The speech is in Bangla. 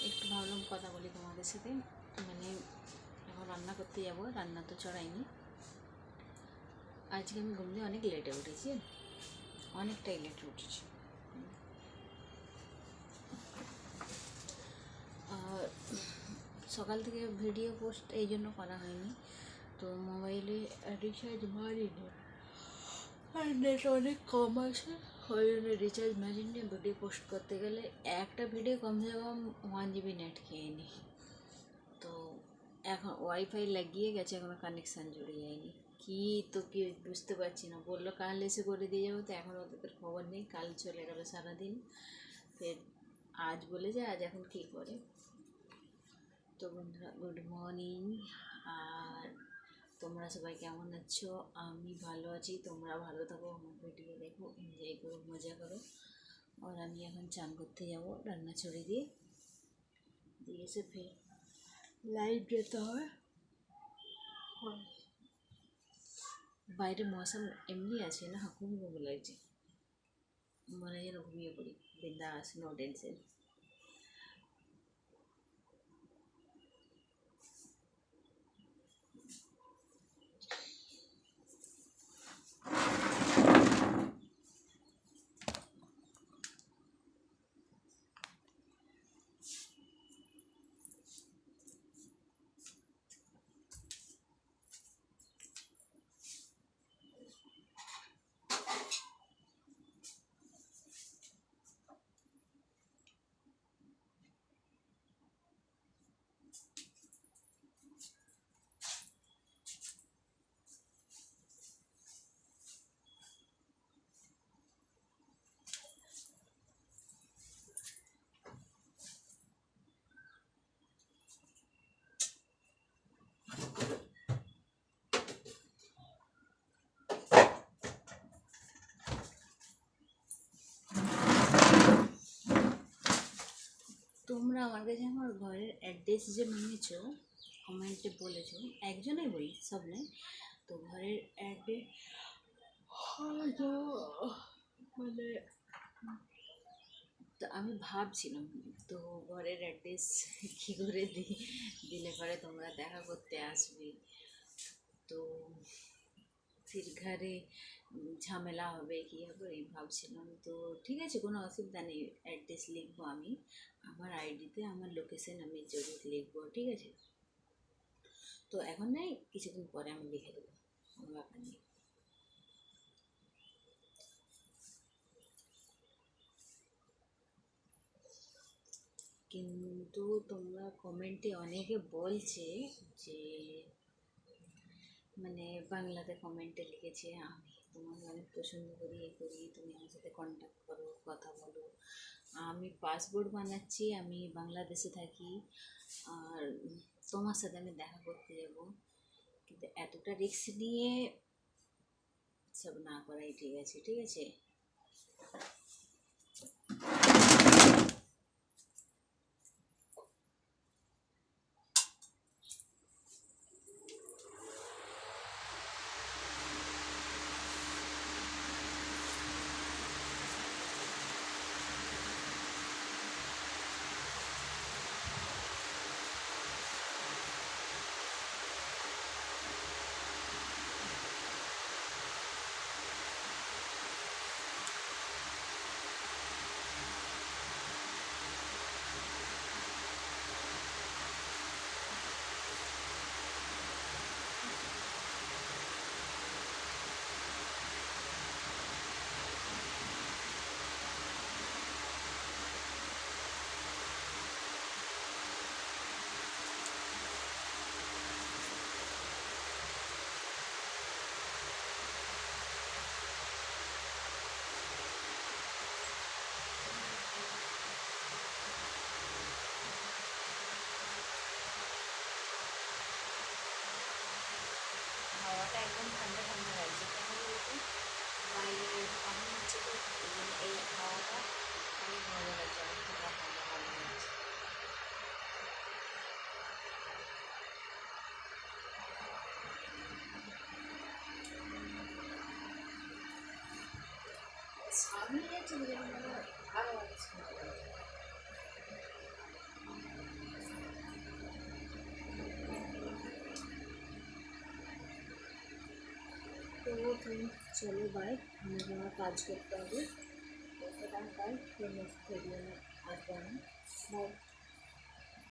একটু ভাবলাম কথা বলি তোমাদের সাথে। মানে এখন রান্না করতে যাব, রান্না তো চড়াইনি। আজকে আমি ঘুম দিয়ে অনেক লেটে উঠেছি, অনেকটাই লেটে উঠেছি। আর সকাল থেকে ভিডিও পোস্ট এই জন্য করা হয়নি, তো মোবাইলে রিচার্জ মারিনি আর নেট অনেক কম আছে, ওই জন্য রিচার্জ মারিনি। ভিডিও পোস্ট করতে গেলে একটা ভিডিও কমসে কম 1 GB নেট খেয়ে নিই। তো এখন ওয়াইফাই লাগিয়ে গেছে, এখনও কানেকশান জুড়ে যায়নি। কি বুঝতে পারছি না। বললো কাল এসে করে দিয়ে যাবো, তো এখনও ওদের খবর নেই। কাল চলে গেল সারাদিন, ফের আজ বলে যায়, আজ এখন কী করে। তো বন্ধুরা, গুড মর্নিং। আর তোমরা সবাই কেমন আছো? আমি ভালো আছি। তোমরা ভালো থাকো, আমার ভিডিও দেখো, এনজয় করো, মজা করো। আর আমি এখন চান করতে যাবো, রান্না ছড়ে দিয়ে এসে ফের লাইট যেতে হবে। বাইরে মৌসুম এমনি আছে না, খুব ঘুম লাগছে, মনে হয় যেন ঘুমিয়ে পড়ি। বিন্দাস, নো টেনশন। তোমরা আমার কাছে আমার ঘরের অ্যাড্রেস যে নিয়েছো, কমেন্টে বলেছো, একজনেই বলি, সব নয়। তো ঘরের অ্যাড্রেস হয়তো মানে, তো আমি ভাবছিলাম, তো ঘরের অ্যাড্রেস কী করে দিলে পরে তোমরা দেখা করতে আসবে, তো ফির ঘরে ঝামেলা হবে, কী হবে এই ভাবছিলাম। তো ঠিক আছে, কোনো অসুবিধা নেই, অ্যাড্রেস লিখবো আমি আমার আইডিতে, আমার লোকেশন আমি জরুর লিখবো, ঠিক আছে। তো এখন নেই, কিছুদিন পরে আমি লিখে দেবো, কোনো ব্যাপার নেই। কিন্তু তোমরা কমেন্টে অনেকে বলছে যে, মানে বাংলাতে কমেন্টে লিখেছে, আমি তোমাকে অনেক পছন্দ করি, এ করি, তুমি আমার সাথে কন্ট্যাক্ট করো, কথা বলো। আমি পাসপোর্ট বানাচ্ছি, আমি বাংলাদেশে থাকি, আর তোমার সাথে আমি দেখা করতে যাব, কিন্তু এতটা রিস্ক নিয়ে সব না করাই ঠিক আছে, ঠিক আছে। হাওয়াটা একদম ঠান্ডা ঠান্ডা লাগছে, কেন বলতো? বাইরে পানি হচ্ছে, তো এই হাওয়াটা অনেক মজা লাগছে, অনেক ঠান্ডা ঠান্ডা মনে হচ্ছে। সামনে যাচ্ছে, ভালো লাগছে। চলো বাই, আমাকে আমার কাজ করতে হবে। তো সেটা বাই, নেক্সট ভিডিও আসবো আমি। বাই।